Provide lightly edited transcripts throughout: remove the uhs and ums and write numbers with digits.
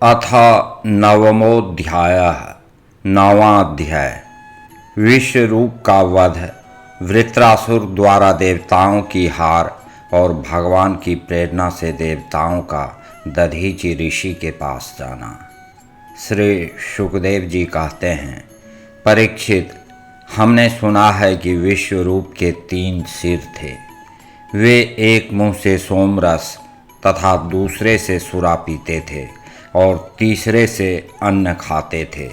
अथ नवमोऽध्यायः। नौवां अध्याय। विश्वरूप का वध, वृत्रासुर द्वारा देवताओं की हार और भगवान की प्रेरणा से देवताओं का दधीचि ऋषि के पास जाना। श्री शुकदेव जी कहते हैं, परीक्षित, हमने सुना है कि विश्वरूप के 3 सिर थे। वे एक मुंह से सोमरस तथा दूसरे से सुरा पीते थे और तीसरे से अन्न खाते थे।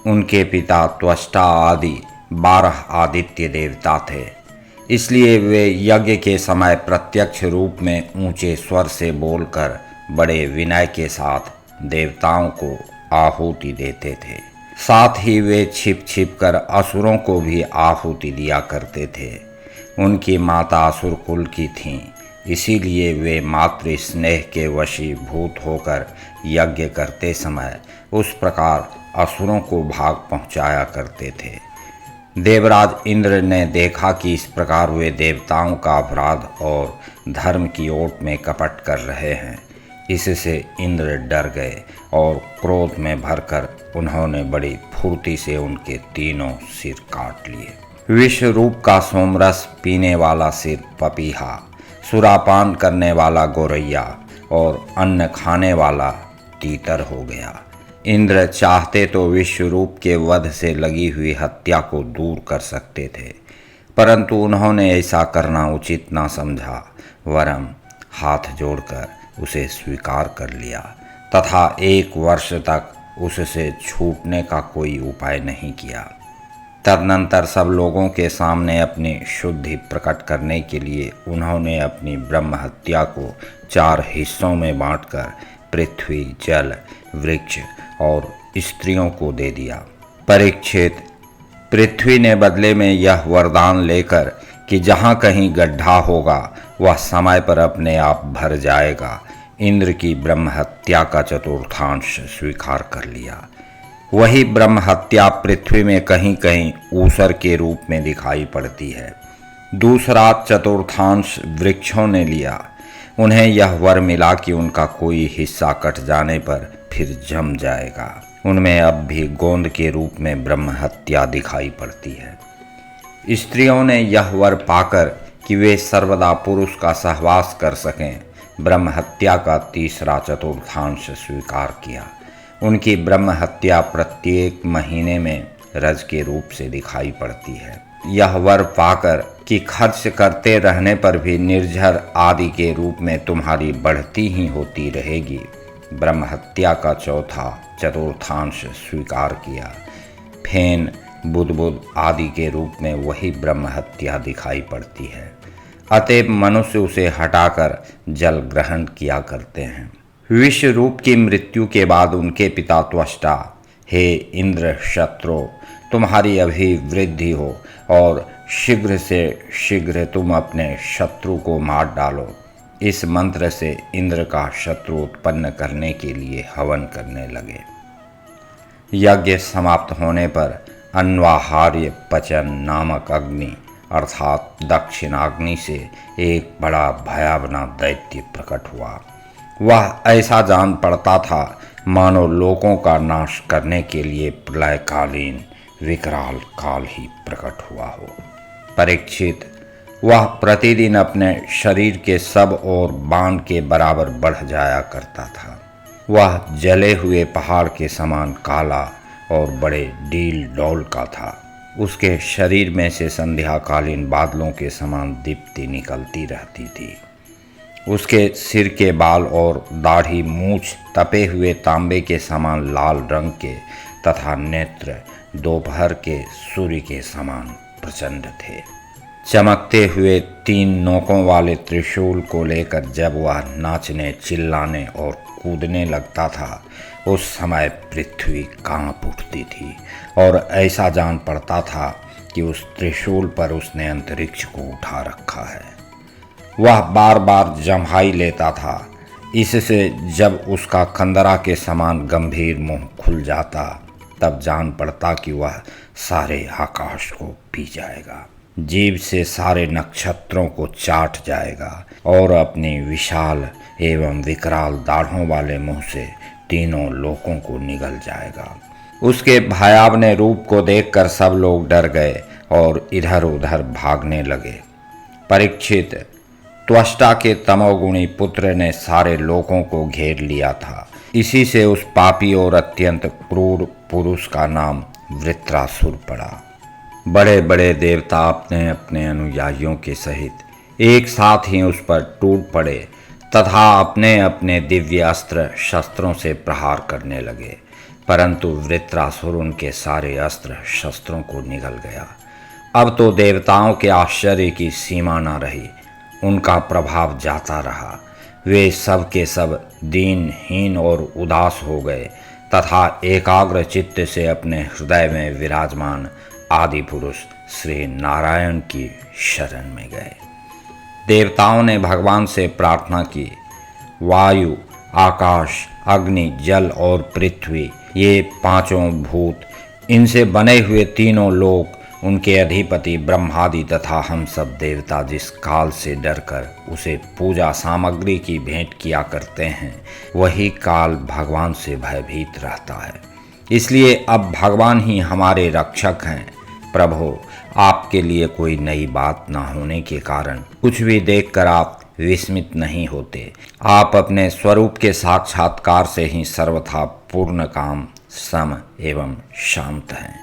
उनके पिता त्वष्टा आदि 12 आदित्य देवता थे, इसलिए वे यज्ञ के समय प्रत्यक्ष रूप में ऊंचे स्वर से बोलकर बड़े विनय के साथ देवताओं को आहुति देते थे। साथ ही वे छिप छिप कर असुरों को भी आहुति दिया करते थे। उनकी माता असुर कुल की थीं, इसीलिए वे मातृ स्नेह के वशीभूत होकर यज्ञ करते समय उस प्रकार असुरों को भाग पहुंचाया करते थे। देवराज इंद्र ने देखा कि इस प्रकार वे देवताओं का अपराध और धर्म की ओट में कपट कर रहे हैं। इससे इंद्र डर गए और क्रोध में भरकर उन्होंने बड़ी फुर्ती से उनके 3 सिर काट लिए। विश्वरूप का सोमरस पीने वाला सिर पपीहा, सुरापान करने वाला गोरैया और अन्न खाने वाला तीतर हो गया। इंद्र चाहते तो विश्वरूप के वध से लगी हुई हत्या को दूर कर सकते थे, परंतु उन्होंने ऐसा करना उचित न समझा, वरन हाथ जोड़कर उसे स्वीकार कर लिया तथा 1 वर्ष तक उससे छूटने का कोई उपाय नहीं किया। तदनंतर सब लोगों के सामने अपनी शुद्धि प्रकट करने के लिए उन्होंने अपनी ब्रह्म हत्या को 4 हिस्सों में बांटकर पृथ्वी, जल, वृक्ष और स्त्रियों को दे दिया। परीक्षित, पृथ्वी ने बदले में यह वरदान लेकर कि जहाँ कहीं गड्ढा होगा वह समय पर अपने आप भर जाएगा, इंद्र की ब्रह्म हत्या का चतुर्थांश स्वीकार कर लिया। वही ब्रह्म हत्या पृथ्वी में कहीं कहीं ऊसर के रूप में दिखाई पड़ती है। दूसरा चतुर्थांश वृक्षों ने लिया। उन्हें यह वर मिला कि उनका कोई हिस्सा कट जाने पर फिर जम जाएगा। उनमें अब भी गोंद के रूप में ब्रह्म हत्या दिखाई पड़ती है। स्त्रियों ने यह वर पाकर कि वे सर्वदा पुरुष का सहवास कर सकें, ब्रह्म हत्या का तीसरा चतुर्थांश स्वीकार किया। उनकी ब्रह्म हत्या प्रत्येक महीने में रज के रूप से दिखाई पड़ती है। यह वर पाकर कि खर्च करते रहने पर भी निर्झर आदि के रूप में तुम्हारी बढ़ती ही होती रहेगी, ब्रह्म हत्या का चौथा चतुर्थांश स्वीकार किया। फेन, बुदबुद आदि के रूप में वही ब्रह्म हत्या दिखाई पड़ती है। अतएव मनुष्य उसे हटाकर जल ग्रहण किया करते हैं। विश्वरूप की मृत्यु के बाद उनके पिता त्वष्टा, हे इंद्र शत्रु, तुम्हारी अभिवृद्धि हो और शीघ्र से शीघ्र तुम अपने शत्रु को मार डालो। इस मंत्र से इंद्र का शत्रु उत्पन्न करने के लिए हवन करने लगे। यज्ञ समाप्त होने पर अन्वाहार्य पचन नामक अग्नि अर्थात दक्षिणाग्नि से एक बड़ा भयावना दैत्य प्रकट हुआ। वह ऐसा जान पड़ता था मानो लोगों का नाश करने के लिए प्रलयकालीन विकराल काल ही प्रकट हुआ हो। परीक्षित, वह प्रतिदिन अपने शरीर के सब ओर बाण के बराबर बढ़ जाया करता था। वह जले हुए पहाड़ के समान काला और बड़े डील डौल का था। उसके शरीर में से संध्याकालीन बादलों के समान दीप्ति निकलती रहती थी। उसके सिर के बाल और दाढ़ी मूछ तपे हुए तांबे के समान लाल रंग के तथा नेत्र दोपहर के सूर्य के समान प्रचंड थे। चमकते हुए 3 नोकों वाले त्रिशूल को लेकर जब वह नाचने, चिल्लाने और कूदने लगता था, उस समय पृथ्वी कांप उठती थी और ऐसा जान पड़ता था कि उस त्रिशूल पर उसने अंतरिक्ष को उठा रखा है। वह बार बार जम्हाई लेता था। इससे जब उसका कंदरा के समान गंभीर मुंह खुल जाता, तब जान पड़ता कि वह सारे आकाश को पी जाएगा, जीभ से सारे नक्षत्रों को चाट जाएगा और अपनी विशाल एवं विकराल दाढ़ों वाले मुंह से तीनों लोकों को निगल जाएगा। उसके भयावने रूप को देखकर सब लोग डर गए और इधर उधर भागने लगे। परीक्षित, त्वष्टा के तमोगुणी पुत्र ने सारे लोकों को घेर लिया था। इसी से उस पापी और अत्यंत क्रूर पुरुष का नाम वृत्रासुर पड़ा। बड़े बड़े देवता अपने अपने अनुयायियों के सहित एक साथ ही उस पर टूट पड़े तथा अपने अपने दिव्य अस्त्र शस्त्रों से प्रहार करने लगे, परंतु वृत्रासुर उनके सारे अस्त्र शस्त्रों को निगल गया। अब तो देवताओं के आश्चर्य की सीमा न रही, उनका प्रभाव जाता रहा। वे सब के सब दीनहीन और उदास हो गए तथा एकाग्र चित्त से अपने हृदय में विराजमान आदि पुरुष श्री नारायण की शरण में गए। देवताओं ने भगवान से प्रार्थना की, वायु, आकाश, अग्नि, जल और पृथ्वी, ये पांचों भूत, इनसे बने हुए तीनों लोक, उनके अधिपति ब्रह्मादि तथा हम सब देवता जिस काल से डरकर उसे पूजा सामग्री की भेंट किया करते हैं, वही काल भगवान से भयभीत रहता है। इसलिए अब भगवान ही हमारे रक्षक हैं। प्रभु, आपके लिए कोई नई बात न होने के कारण कुछ भी देखकर आप विस्मित नहीं होते। आप अपने स्वरूप के साक्षात्कार से ही सर्वथा पूर्ण काम, सम एवं शांत हैं।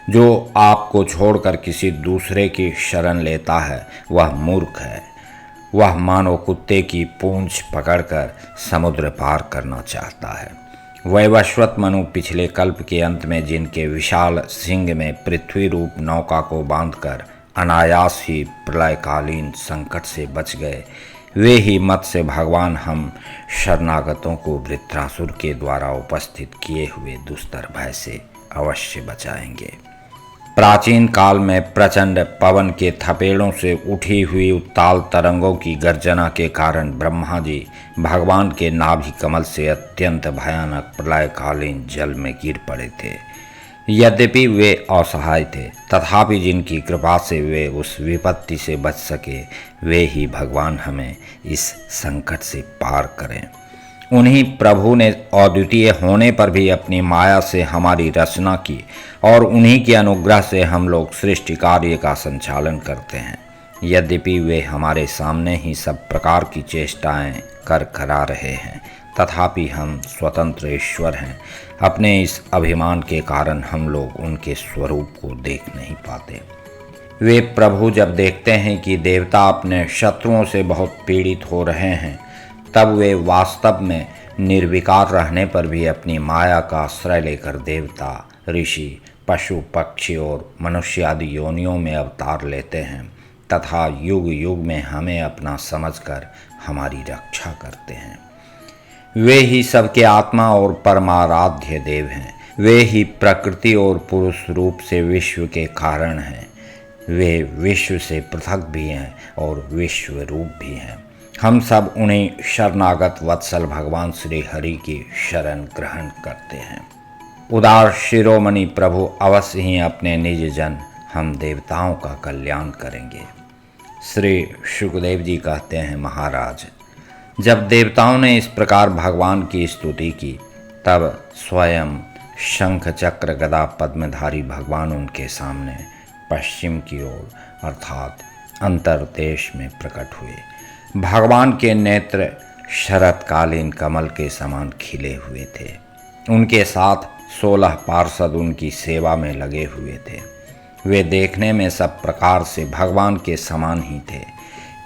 जो आपको छोड़कर किसी दूसरे की शरण लेता है वह मूर्ख है। वह मानो कुत्ते की पूंछ पकड़कर समुद्र पार करना चाहता है। वैवस्वत मनु पिछले कल्प के अंत में जिनके विशाल सिंह में पृथ्वी रूप नौका को बांधकर अनायास ही प्रलयकालीन संकट से बच गए, वे ही मत्स्य भगवान हम शरणागतों को वृत्रासुर के द्वारा उपस्थित किए हुए दुस्तर भय से अवश्य बचाएंगे। प्राचीन काल में प्रचंड पवन के थपेड़ों से उठी हुई उत्ताल तरंगों की गर्जना के कारण ब्रह्मा जी भगवान के नाभि कमल से अत्यंत भयानक प्रलयकालीन जल में गिर पड़े थे। यद्यपि वे असहाय थे, तथापि जिनकी कृपा से वे उस विपत्ति से बच सके, वे ही भगवान हमें इस संकट से पार करें। उन्हीं प्रभु ने अद्वितीय होने पर भी अपनी माया से हमारी रचना की और उन्हीं के अनुग्रह से हम लोग सृष्टि कार्य का संचालन करते हैं। यद्यपि वे हमारे सामने ही सब प्रकार की चेष्टाएं कर करा रहे हैं, तथापि हम स्वतंत्र ईश्वर हैं। अपने इस अभिमान के कारण हम लोग उनके स्वरूप को देख नहीं पाते। वे प्रभु जब देखते हैं कि देवता अपने शत्रुओं से बहुत पीड़ित हो रहे हैं, तब वे वास्तव में निर्विकार रहने पर भी अपनी माया का आश्रय लेकर देवता, ऋषि, पशु, पक्षी और मनुष्य आदि योनियों में अवतार लेते हैं तथा युग युग में हमें अपना समझकर हमारी रक्षा करते हैं। वे ही सबके आत्मा और परमाराध्य देव हैं। वे ही प्रकृति और पुरुष रूप से विश्व के कारण हैं। वे विश्व से पृथक भी हैं और विश्व रूप भी हैं। हम सब उन्हीं शरणागत वत्सल भगवान श्री हरि की शरण ग्रहण करते हैं। उदार शिरोमणि प्रभु अवश्य ही अपने निज जन हम देवताओं का कल्याण करेंगे। श्री शुकदेव जी कहते हैं, महाराज, जब देवताओं ने इस प्रकार भगवान की स्तुति की, तब स्वयं शंख चक्र गदा पद्मधारी भगवान उनके सामने पश्चिम की ओर अर्थात अंतर्देश में प्रकट हुए। भगवान के नेत्र शरतकालीन कमल के समान खिले हुए थे। उनके साथ 16 पार्षद उनकी सेवा में लगे हुए थे। वे देखने में सब प्रकार से भगवान के समान ही थे।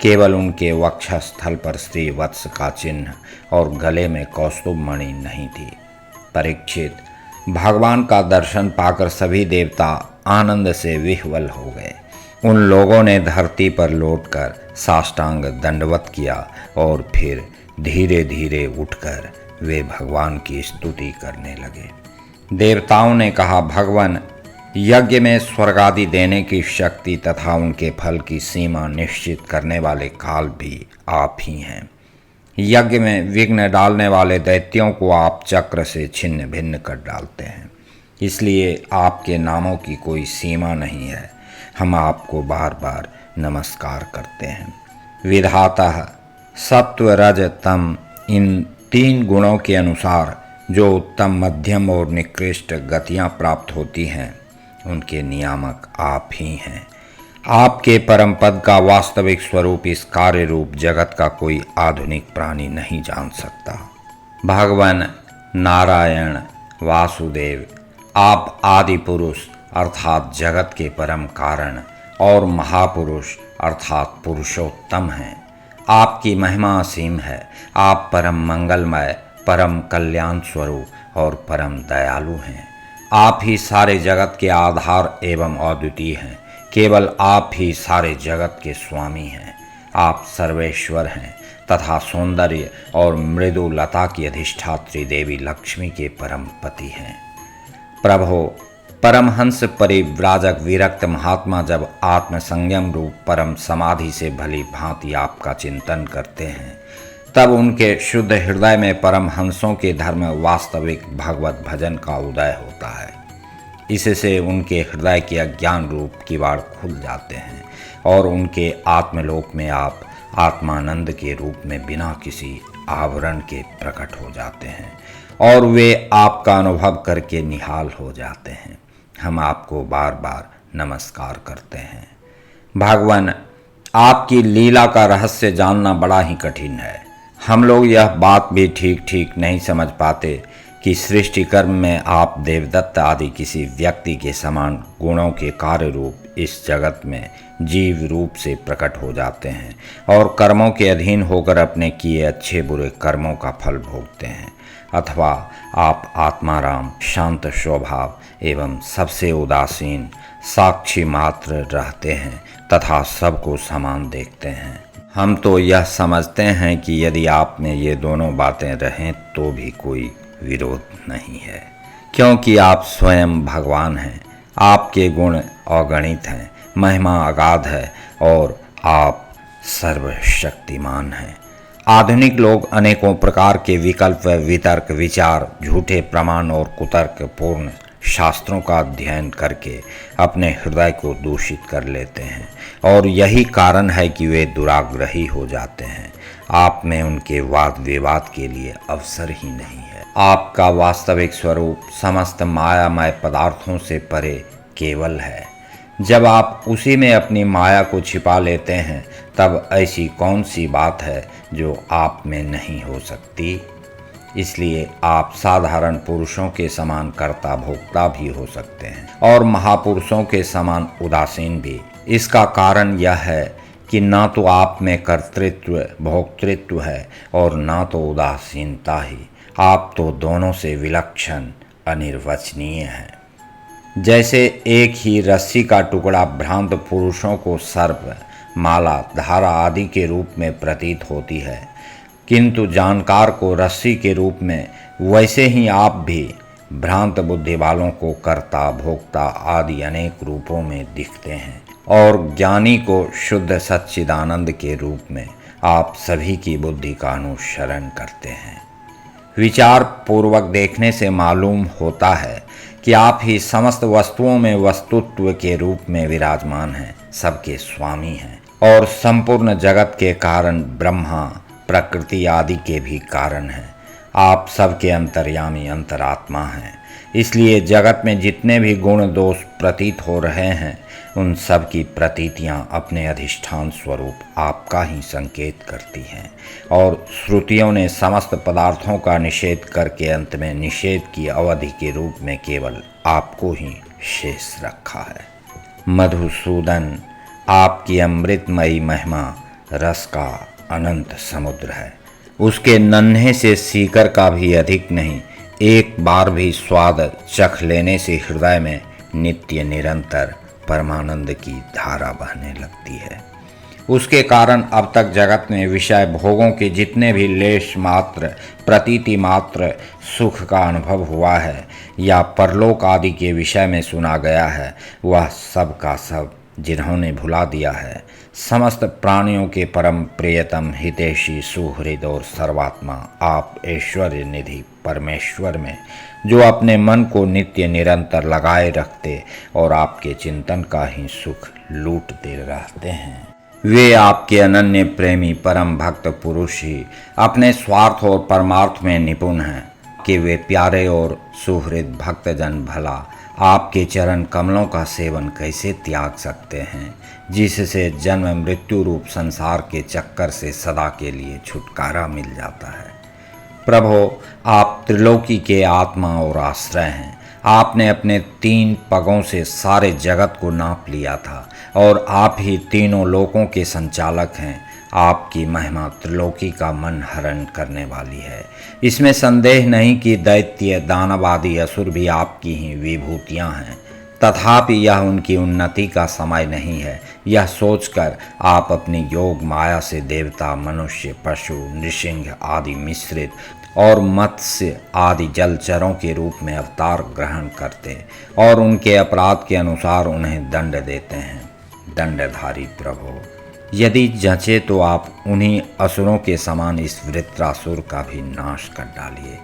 केवल उनके वक्षस्थल पर श्री वत्स का चिन्ह और गले में कौस्तुभ मणि नहीं थी। परीक्षित, भगवान का दर्शन पाकर सभी देवता आनंद से विह्वल हो गए। उन लोगों ने धरती पर लौटकर साष्टांग दंडवत किया और फिर धीरे धीरे उठकर वे भगवान की स्तुति करने लगे। देवताओं ने कहा, भगवान, यज्ञ में स्वर्गादि देने की शक्ति तथा उनके फल की सीमा निश्चित करने वाले काल भी आप ही हैं। यज्ञ में विघ्न डालने वाले दैत्यों को आप चक्र से छिन्न भिन्न कर डालते हैं, इसलिए आपके नामों की कोई सीमा नहीं है। हम आपको बार बार नमस्कार करते हैं। विधाता सत्व रज तम इन 3 गुणों के अनुसार जो उत्तम, मध्यम और निकृष्ट गतियाँ प्राप्त होती हैं, उनके नियामक आप ही हैं। आपके परम पद का वास्तविक स्वरूप इस कार्य रूप जगत का कोई आधुनिक प्राणी नहीं जान सकता। भगवान नारायण वासुदेव, आप आदि पुरुष अर्थात जगत के परम कारण और महापुरुष अर्थात पुरुषोत्तम हैं। आपकी महिमा असीम है। आप परम मंगलमय, परम कल्याण स्वरूप और परम दयालु हैं। आप ही सारे जगत के आधार एवं अद्वितीय हैं। केवल आप ही सारे जगत के स्वामी हैं। आप सर्वेश्वर हैं तथा सौंदर्य और मृदुलता की अधिष्ठात्री देवी लक्ष्मी के परम पति हैं। प्रभो, परमहंस परिव्राजक विरक्त महात्मा जब आत्मसंयम रूप परम समाधि से भली भांति आपका चिंतन करते हैं, तब उनके शुद्ध हृदय में परमहंसों के धर्म वास्तविक भगवत भजन का उदय होता है। इससे उनके हृदय के अज्ञान रूप किवाड़ खुल जाते हैं और उनके आत्मलोक में आप आत्मानंद के रूप में बिना किसी आवरण के प्रकट हो जाते हैं और वे आपका अनुभव करके निहाल हो जाते हैं। हम आपको बार बार नमस्कार करते हैं। भगवान, आपकी लीला का रहस्य जानना बड़ा ही कठिन है। हम लोग यह बात भी ठीक ठीक नहीं समझ पाते कि सृष्टि कर्म में आप देवदत्त आदि किसी व्यक्ति के समान गुणों के कार्य रूप इस जगत में जीव रूप से प्रकट हो जाते हैं और कर्मों के अधीन होकर अपने किए अच्छे बुरे कर्मों का फल भोगते हैं, अथवा आप आत्माराम, शांत स्वभाव एवं सबसे उदासीन साक्षी मात्र रहते हैं तथा सबको समान देखते हैं। हम तो यह समझते हैं कि यदि आप में ये दोनों बातें रहें तो भी कोई विरोध नहीं है, क्योंकि आप स्वयं भगवान हैं। आपके गुण अगणित हैं, महिमा अगाध है और आप सर्वशक्तिमान हैं। आधुनिक लोग अनेकों प्रकार के विकल्प, वितर्क, विचार, झूठे प्रमाण और कुतर्कपूर्ण शास्त्रों का अध्ययन करके अपने हृदय को दूषित कर लेते हैं और यही कारण है कि वे दुराग्रही हो जाते हैं। आप में उनके वाद विवाद के लिए अवसर ही नहीं है। आपका वास्तविक स्वरूप समस्त मायामय पदार्थों से परे केवल है। जब आप उसी में अपनी माया को छिपा लेते हैं, तब ऐसी कौन सी बात है जो आप में नहीं हो सकती। इसलिए आप साधारण पुरुषों के समान कर्ता भोक्ता भी हो सकते हैं और महापुरुषों के समान उदासीन भी। इसका कारण यह है कि ना तो आप में कर्तृत्व भोक्तृत्व है और ना तो उदासीनता ही। आप तो दोनों से विलक्षण अनिर्वचनीय हैं। जैसे एक ही रस्सी का टुकड़ा भ्रांत पुरुषों को सर्प, माला, धारा आदि के रूप में प्रतीत होती है, किंतु जानकार को रस्सी के रूप में, वैसे ही आप भी भ्रांत बुद्धि वालों को कर्ता भोक्ता आदि अनेक रूपों में दिखते हैं और ज्ञानी को शुद्ध सच्चिदानंद के रूप में आप सभी की बुद्धि का अनुसरण करते हैं। विचार पूर्वक देखने से मालूम होता है कि आप ही समस्त वस्तुओं में वस्तुत्व के रूप में विराजमान हैं, सबके स्वामी हैं और संपूर्ण जगत के कारण ब्रह्मा, प्रकृति आदि के भी कारण हैं। आप सबके अंतर्यामी अंतरात्मा हैं। इसलिए जगत में जितने भी गुण दोष प्रतीत हो रहे हैं, उन सब की प्रतीतियां अपने अधिष्ठान स्वरूप आपका ही संकेत करती हैं और श्रुतियों ने समस्त पदार्थों का निषेध करके अंत में निषेध की अवधि के रूप में केवल आपको ही शेष रखा है। मधुसूदन, आपकी अमृतमयी महिमा रस का अनंत समुद्र है। उसके नन्हे से सीकर का भी अधिक नहीं। एक बार भी स्वाद चख लेने से हृदय में नित्य निरंतर परमानंद की धारा बहने लगती है। उसके कारण अब तक जगत में विषय भोगों के जितने भी लेश मात्र, प्रतीति मात्र सुख का अनुभव हुआ है या परलोक आदि के विषय में सुना गया है, वह सब का सब जिन्होंने भुला दिया है, समस्त प्राणियों के परम प्रियतम हितैषी सुहृद और सर्वात्मा आप ऐश्वर्य निधि परमेश्वर में, जो अपने मन को नित्य निरंतर लगाए रखते और आपके चिंतन का ही सुख लूटते रहते हैं, वे आपके अनन्य प्रेमी परम भक्त पुरुष ही अपने स्वार्थ और परमार्थ में निपुण हैं कि वे प्यारे और सुहृद भक्तजन भला आपके चरण कमलों का सेवन कैसे त्याग सकते हैं, जिससे जन्म मृत्यु रूप संसार के चक्कर से सदा के लिए छुटकारा मिल जाता है। प्रभो, आप त्रिलोकी के आत्मा और आश्रय हैं। आपने अपने 3 पगों से सारे जगत को नाप लिया था और आप ही तीनों लोकों के संचालक हैं। आपकी महिमा त्रिलोकी का मन हरण करने वाली है। इसमें संदेह नहीं कि दैत्य दानव आदि असुर भी आपकी ही विभूतियां हैं। तथापि यह उनकी उन्नति का समय नहीं है। यह सोचकर आप अपनी योग माया से देवता, मनुष्य, पशु, नृसिंह आदि मिश्रित और मत्स्य आदि जलचरों के रूप में अवतार ग्रहण करते और उनके अपराध के अनुसार उन्हें दंड देते हैं। दंडधारी प्रभु, यदि जचे तो आप उन्हीं असुरों के समान इस वृत्रासुर का भी नाश कर डालिए।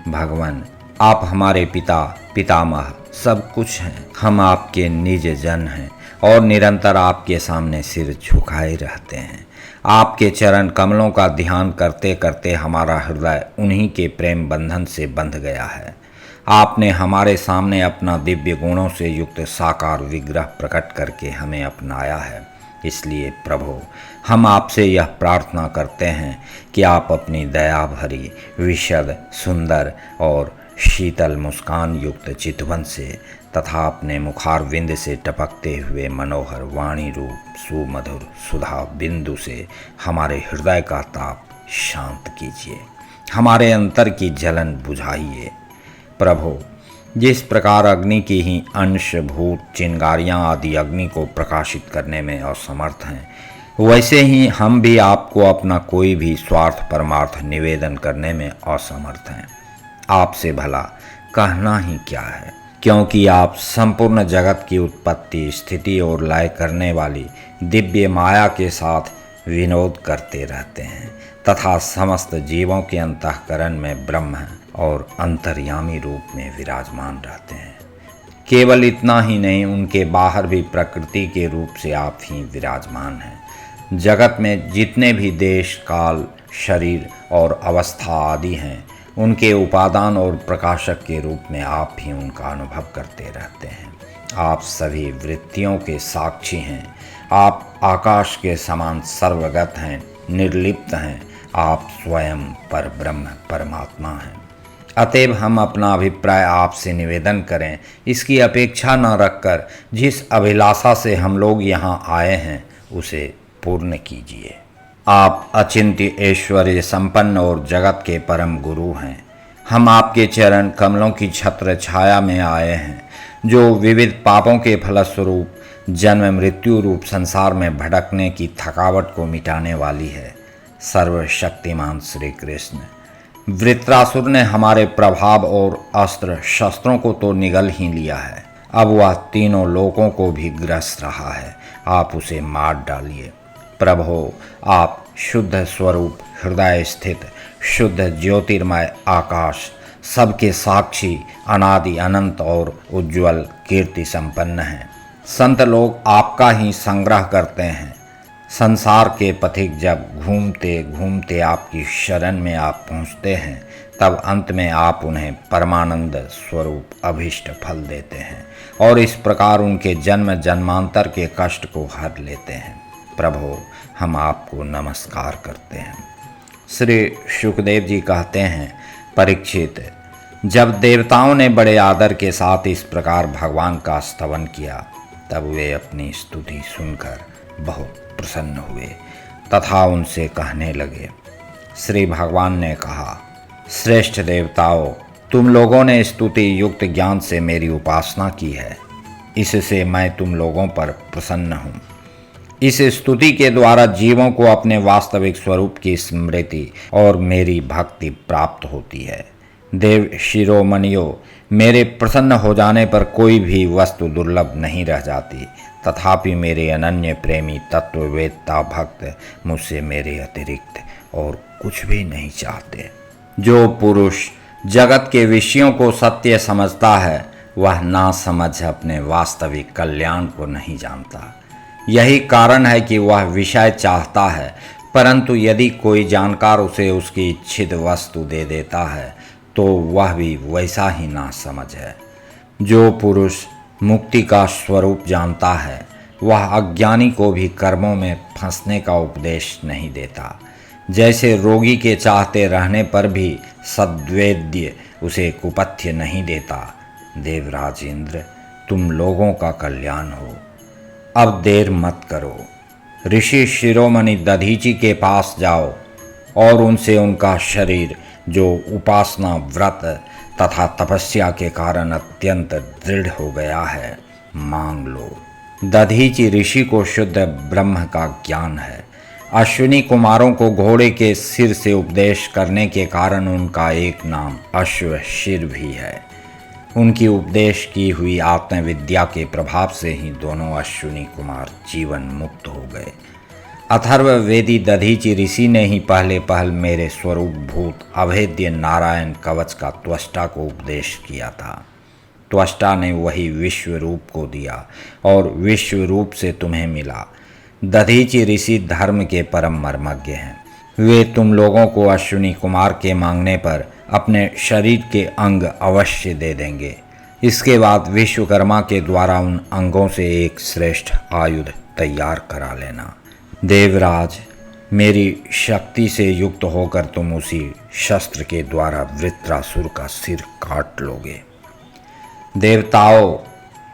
भगवान, आप हमारे पिता, पितामह सब कुछ हैं। हम आपके निज जन हैं और निरंतर आपके सामने सिर झुकाए रहते हैं। आपके चरण कमलों का ध्यान करते करते हमारा हृदय उन्हीं के प्रेम बंधन से बंध गया है। आपने हमारे सामने अपना दिव्य गुणों से युक्त साकार विग्रह प्रकट करके हमें अपनाया है। इसलिए प्रभु, हम आपसे यह प्रार्थना करते हैं कि आप अपनी दया भरी, विशद, सुंदर और शीतल मुस्कान युक्त चितवन से तथा अपने मुखारविंद से टपकते हुए मनोहर वाणी रूप सुमधुर सुधा बिंदु से हमारे हृदय का ताप शांत कीजिए, हमारे अंतर की जलन बुझाइए। प्रभु, जिस प्रकार अग्नि की ही अंश भूत चिंगारियाँ आदि अग्नि को प्रकाशित करने में असमर्थ हैं, वैसे ही हम भी आपको अपना कोई भी स्वार्थ परमार्थ निवेदन करने में असमर्थ हैं। आपसे भला कहना ही क्या है, क्योंकि आप संपूर्ण जगत की उत्पत्ति, स्थिति और लय करने वाली दिव्य माया के साथ विनोद करते रहते हैं तथा समस्त जीवों के अंतःकरण में ब्रह्म और अंतर्यामी रूप में विराजमान रहते हैं। केवल इतना ही नहीं, उनके बाहर भी प्रकृति के रूप से आप ही विराजमान हैं। जगत में जितने भी देश, काल, शरीर और अवस्था आदि हैं, उनके उपादान और प्रकाशक के रूप में आप ही उनका अनुभव करते रहते हैं। आप सभी वृत्तियों के साक्षी हैं। आप आकाश के समान सर्वगत हैं, निर्लिप्त हैं। आप स्वयं परब्रह्म परमात्मा हैं। अतएव हम अपना अभिप्राय आपसे निवेदन करें, इसकी अपेक्षा न रखकर जिस अभिलाषा से हम लोग यहाँ आए हैं उसे पूर्ण कीजिए। आप अचिंत्य ऐश्वर्य संपन्न और जगत के परम गुरु हैं। हम आपके चरण कमलों की छत्र छाया में आए हैं, जो विविध पापों के फलस्वरूप जन्म मृत्यु रूप संसार में भटकने की थकावट को मिटाने वाली है। सर्वशक्तिमान श्री कृष्ण, वृत्रासुर ने हमारे प्रभाव और अस्त्र शस्त्रों को तो निगल ही लिया है, अब वह तीनों लोकों को भी ग्रस रहा है। आप उसे मार डालिए। प्रभो, आप शुद्ध स्वरूप, हृदय स्थित शुद्ध ज्योतिर्मय आकाश, सबके साक्षी, अनादि अनंत और उज्ज्वल कीर्ति संपन्न हैं। संत लोग आपका ही संग्रह करते हैं। संसार के पथिक जब घूमते घूमते आपकी शरण में आप पहुँचते हैं, तब अंत में आप उन्हें परमानंद स्वरूप अभीष्ट फल देते हैं और इस प्रकार उनके जन्म जन्मांतर के कष्ट को हर लेते हैं। प्रभु, हम आपको नमस्कार करते हैं। श्री शुकदेव जी कहते हैं, परीक्षित, जब देवताओं ने बड़े आदर के साथ इस प्रकार भगवान का स्तवन किया, तब वे अपनी स्तुति सुनकर बहुत प्रसन्न हुए तथा उनसे कहने लगे। श्री भगवान ने कहा, श्रेष्ठ देवताओं, तुम लोगों ने स्तुति युक्त ज्ञान से मेरी उपासना की है, इससे मैं तुम लोगों पर प्रसन्न हूँ। इस स्तुति के द्वारा जीवों को अपने वास्तविक स्वरूप की स्मृति और मेरी भक्ति प्राप्त होती है। देव शिरोमणियों, मेरे प्रसन्न हो जाने पर कोई भी वस्तु दुर्लभ नहीं रह जाती, तथापि मेरे अनन्य प्रेमी तत्ववेत्ता भक्त मुझसे मेरे अतिरिक्त और कुछ भी नहीं चाहते। जो पुरुष जगत के विषयों को सत्य समझता है, वह ना समझ अपने वास्तविक कल्याण को नहीं जानता। यही कारण है कि वह विषय चाहता है, परंतु यदि कोई जानकार उसे उसकी इच्छित वस्तु दे देता है तो वह भी वैसा ही नासमझ है। जो पुरुष मुक्ति का स्वरूप जानता है वह अज्ञानी को भी कर्मों में फंसने का उपदेश नहीं देता। जैसे रोगी के चाहते रहने पर भी सद्वैद्य उसे कुपथ्य नहीं देता। देवराज इंद्र, तुम लोगों का कल्याण हो, अब देर मत करो। ऋषि शिरोमणि दधीचि के पास जाओ और उनसे उनका शरीर, जो उपासना, व्रत तथा तपस्या के कारण अत्यंत दृढ़ हो गया है, मांग लो। दधीचि ऋषि को शुद्ध ब्रह्म का ज्ञान है। अश्विनी कुमारों को घोड़े के सिर से उपदेश करने के कारण उनका एक नाम अश्वशिर भी है। उनकी उपदेश की हुई आत्मविद्या के प्रभाव से ही दोनों अश्विनी कुमार जीवन मुक्त हो गए। अथर्ववेदी दधीचि ऋषि ने ही पहल मेरे स्वरूप भूत अभेद्य नारायण कवच का त्वष्टा को उपदेश किया था। त्वष्टा ने वही विश्व रूप को दिया और विश्व रूप से तुम्हें मिला। दधीचि ऋषि धर्म के परम मर्मज्ञ हैं। वे तुम लोगों को अश्विनी कुमार के मांगने पर अपने शरीर के अंग अवश्य दे देंगे। इसके बाद विश्वकर्मा के द्वारा उन अंगों से एक श्रेष्ठ आयुध तैयार करा लेना। देवराज, मेरी शक्ति से युक्त होकर तुम उसी शस्त्र के द्वारा वृत्रासुर का सिर काट लोगे। देवताओं,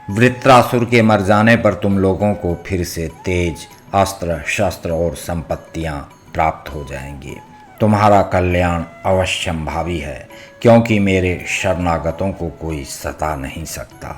वृत्रासुर के मर जाने पर तुम लोगों को फिर से तेज, अस्त्र शस्त्र और संपत्तियां प्राप्त हो जाएंगी। तुम्हारा कल्याण अवश्यंभावी है, क्योंकि मेरे शरणागतों को कोई सता नहीं सकता।